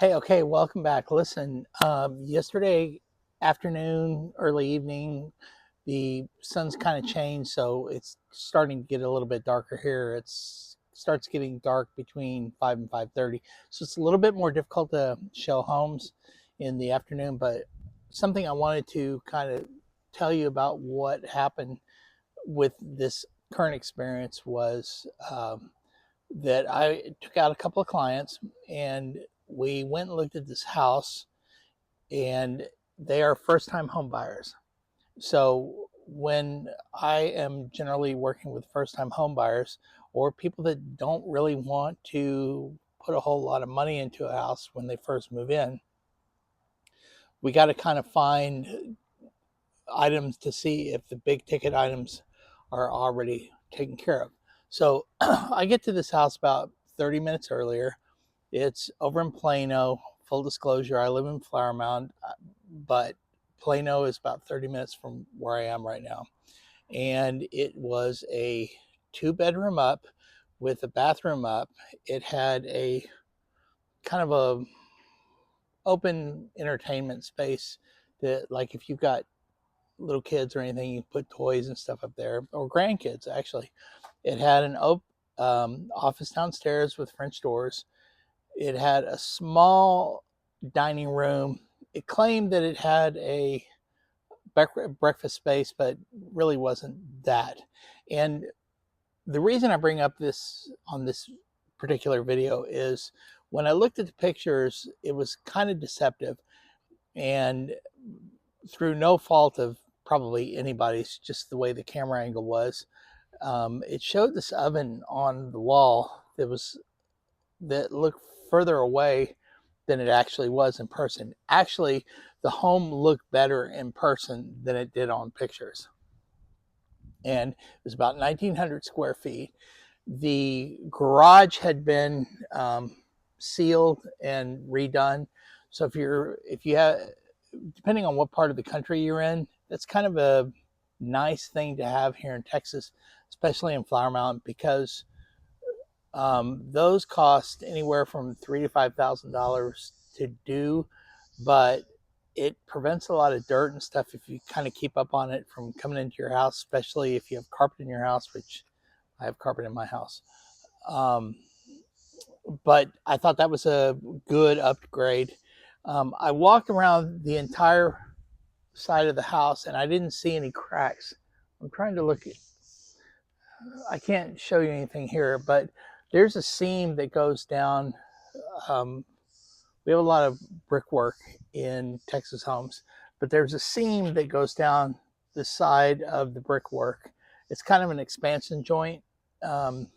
Hey, okay, welcome back. Listen, yesterday afternoon, early evening, the sun's kind of changed, so it's starting to get a little bit darker here. It starts getting dark between 5 and 5:30, so it's a little bit more difficult to show homes in the afternoon. But something I wanted to kind of tell you about what happened with this current experience was that I took out a couple of clients and we went and looked at this house, and they are first time home buyers. So when I am generally working with first time home buyers or people that don't really want to put a whole lot of money into a house when they first move in, we got to kind of find items to see if the big ticket items are already taken care of. So I get to this house about 30 minutes earlier. It's over in Plano. Full disclosure, I live in Flower Mound, but Plano is about 30 minutes from where I am right now. And it was a 2 bedroom up with a bathroom up. It had a kind of a open entertainment space that, like, if you've got little kids or anything, you put toys and stuff up there, or grandkids actually. It had an office downstairs with French doors. It had a small dining room. It claimed that it had a breakfast space, but really wasn't that. And the reason I bring up this on this particular video is when I looked at the pictures, it was kind of deceptive. And through no fault of probably anybody's, just the way the camera angle was, it showed this oven on the wall that looked further away than it actually was in person. Actually, the home looked better in person than it did on pictures. And it was about 1,900 square feet. The garage had been sealed and redone. So if you have, depending on what part of the country you're in, that's kind of a nice thing to have here in Texas, especially in Flower Mound, because those cost anywhere from $3,000 to $5,000 to do, but it prevents a lot of dirt and stuff if you kind of keep up on it from coming into your house, especially if you have carpet in your house, which I have carpet in my house. But I thought that was a good upgrade. I walked around the entire side of the house and I didn't see any cracks. I'm trying to look at, I can't show you anything here, but there's a seam that goes down. Um, we have a lot of brickwork in Texas homes, but there's a seam that goes down the side of the brickwork. It's kind of an expansion joint. Um,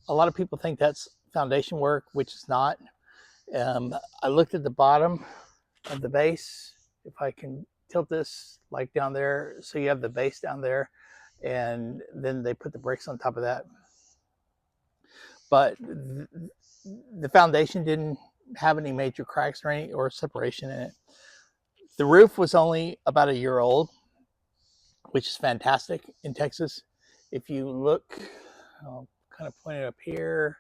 a lot of people think that's foundation work, which is not. I looked at the bottom of the base. If I can tilt this like down there, so you have the base down there, and then they put the bricks on top of that. But the foundation didn't have any major cracks or separation in it. The roof was only about a year old, which is fantastic in Texas. If you look, I'll kind of point it up here.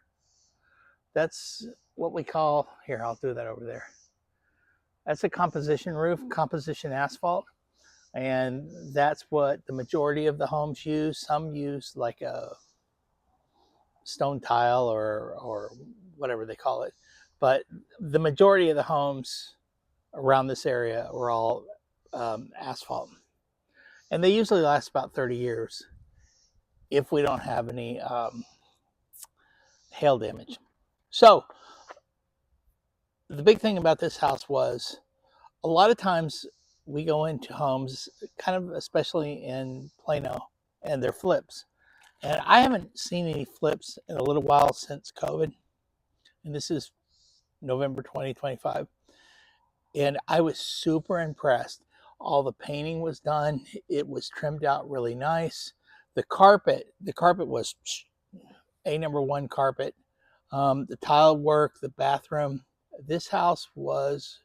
That's what we call, here, I'll do that over there. That's a composition roof, composition asphalt. And that's what the majority of the homes use. Some use like a stone tile or whatever they call it. But the majority of the homes around this area were all asphalt. And they usually last about 30 years if we don't have any hail damage. So the big thing about this house was a lot of times we go into homes, kind of especially in Plano, and they're flips. And I haven't seen any flips in a little while since COVID. And this is November 2025. And I was super impressed. All the painting was done. It was trimmed out really nice. The carpet was a number one carpet. The tile work, the bathroom. This house was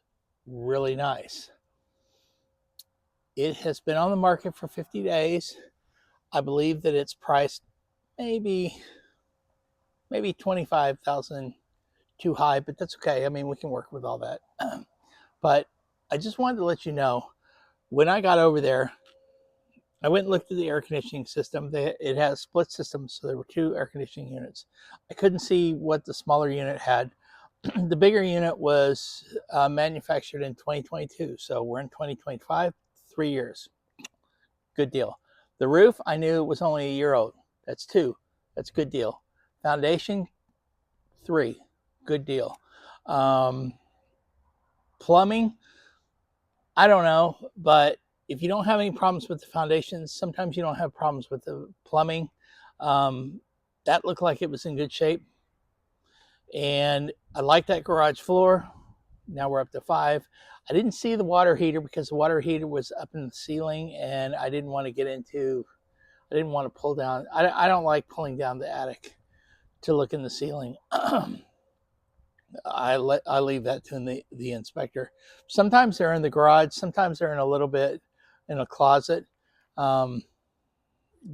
really nice. It has been on the market for 50 days. I believe that it's priced maybe $25,000 too high, but that's okay. I mean, we can work with all that. But I just wanted to let you know, when I got over there, I went and looked at the air conditioning system. It has split systems, so there were 2 air conditioning units. I couldn't see what the smaller unit had. The bigger unit was manufactured in 2022, so we're in 2025, 3 years. Good deal. The roof, I knew it was only a year old. That's 2. That's a good deal. Foundation, 3. Good deal. Plumbing, I don't know, but if you don't have any problems with the foundations, sometimes you don't have problems with the plumbing. That looked like it was in good shape. And I like that garage floor. Now we're up to 5. I didn't see the water heater because the water heater was up in the ceiling, and I didn't want to pull down. I don't like pulling down the attic to look in the ceiling. I leave that to the inspector. Sometimes they're in the garage. Sometimes they're in a little bit in a closet. But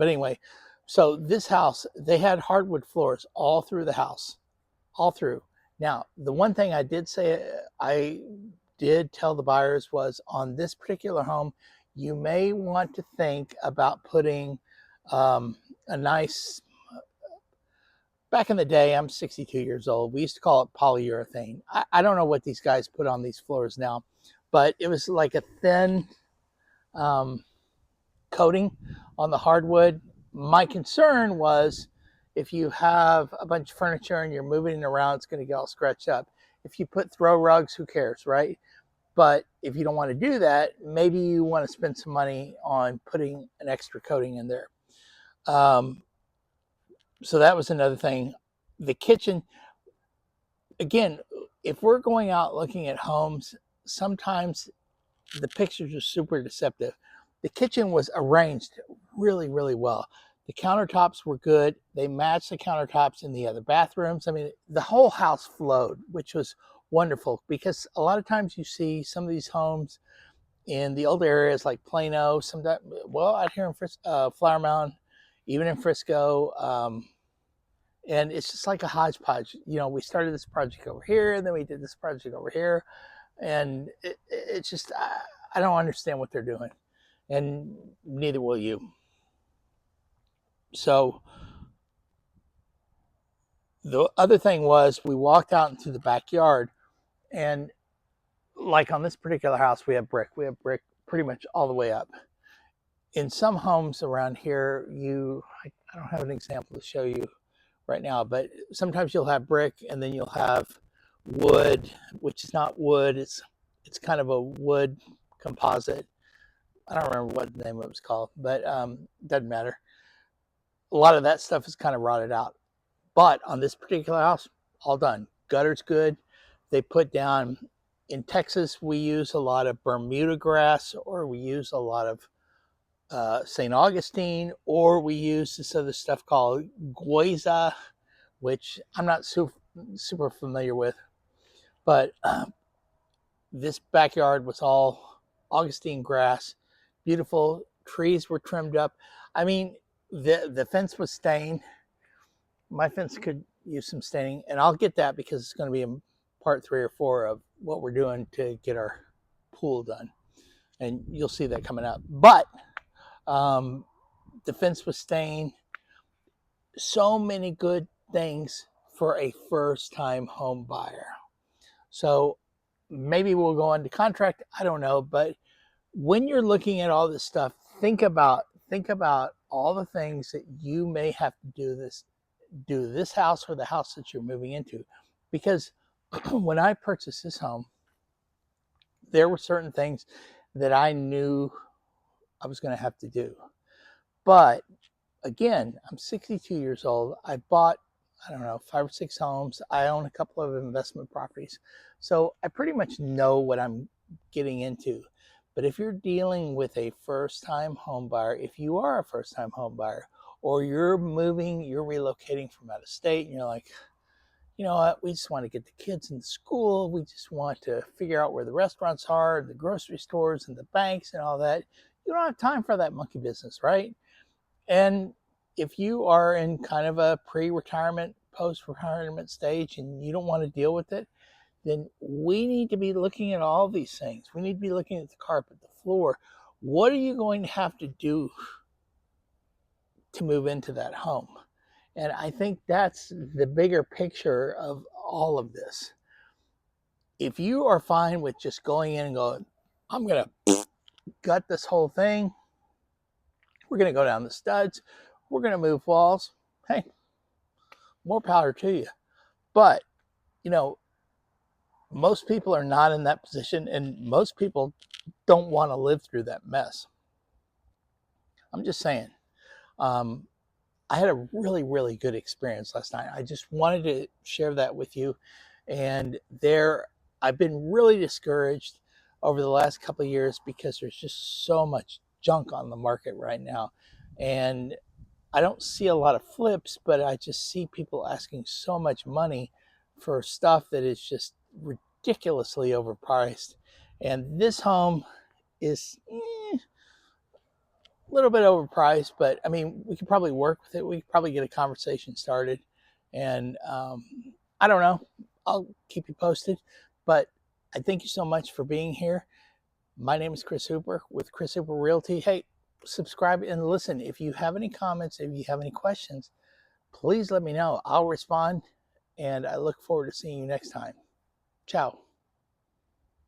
anyway, so this house, they had hardwood floors all through the house, all through. Now, the one thing I did tell the buyers was, on this particular home, you may want to think about putting a nice, back in the day, I'm 62 years old, we used to call it polyurethane. I don't know what these guys put on these floors now, but it was like a thin coating on the hardwood. My concern was, if you have a bunch of furniture and you're moving it around, it's going to get all scratched up. If you put throw rugs, who cares, right? But if you don't want to do that, maybe you want to spend some money on putting an extra coating in there. So that was another thing. The kitchen, again, if we're going out looking at homes, sometimes the pictures are super deceptive. The kitchen was arranged really, really well. The countertops were good. They matched the countertops in the other bathrooms. I mean, the whole house flowed, which was wonderful, because a lot of times you see some of these homes in the older areas like Plano, out here in Flower Mound, even in Frisco, and it's just like a hodgepodge. You know, we started this project over here, and then we did this project over here, and it's just, I don't understand what they're doing, and neither will you. So the other thing was, we walked out into the backyard, and like on this particular house, we have brick pretty much all the way up. In some homes around here, I don't have an example to show you right now, but sometimes you'll have brick, and then you'll have wood, which is not wood. It's kind of a wood composite. I don't remember what the name of it was called, but doesn't matter. A lot of that stuff is kind of rotted out. But on this particular house, all done. Gutter's good. They put down, in Texas, we use a lot of Bermuda grass, or we use a lot of St. Augustine, or we use this other stuff called Goiza, which I'm not super familiar with. But this backyard was all Augustine grass. Beautiful. Trees were trimmed up. I mean, the fence was stained. My fence could use some staining, and I'll get that because it's going to be in part 3 or 4 of what we're doing to get our pool done, and you'll see that coming up. But the fence was stained. So many good things for a first-time home buyer. So maybe we'll go into contract. I don't know, but when you're looking at all this stuff, think about all the things that you may have to do this house or the house that you're moving into. Because when I purchased this home, there were certain things that I knew I was going to have to do. But again, I'm 62 years old. I bought, I don't know, 5 or 6 homes. I own a couple of investment properties. So I pretty much know what I'm getting into. But if you're dealing with a first-time home buyer, if you are a first-time home buyer, or you're relocating from out of state, and you're like, you know what, we just want to get the kids in school, we just want to figure out where the restaurants are, the grocery stores, and the banks, and all that, you don't have time for that monkey business, right? And if you are in kind of a pre-retirement, post-retirement stage and you don't want to deal with it, then we need to be looking at all these things. We need to be looking at the carpet, the floor. What are you going to have to do to move into that home? And I think that's the bigger picture of all of this. If you are fine with just going in and going, I'm going to gut this whole thing, we're going to go down the studs, we're going to move walls, hey, more power to you. But, you know, most people are not in that position, and most people don't want to live through that mess. I'm just saying. I had a really, really good experience last night. I just wanted to share that with you. And I've been really discouraged over the last couple of years because there's just so much junk on the market right now. And I don't see a lot of flips, but I just see people asking so much money for stuff that is just ridiculously overpriced. And this home is a little bit overpriced, but I mean, we could probably work with it. We could probably get a conversation started. And I don't know. I'll keep you posted. But I thank you so much for being here. My name is Chris Hooper with Chris Hooper Realty. Hey, subscribe and listen. If you have any comments, if you have any questions, please let me know. I'll respond. And I look forward to seeing you next time. Ciao.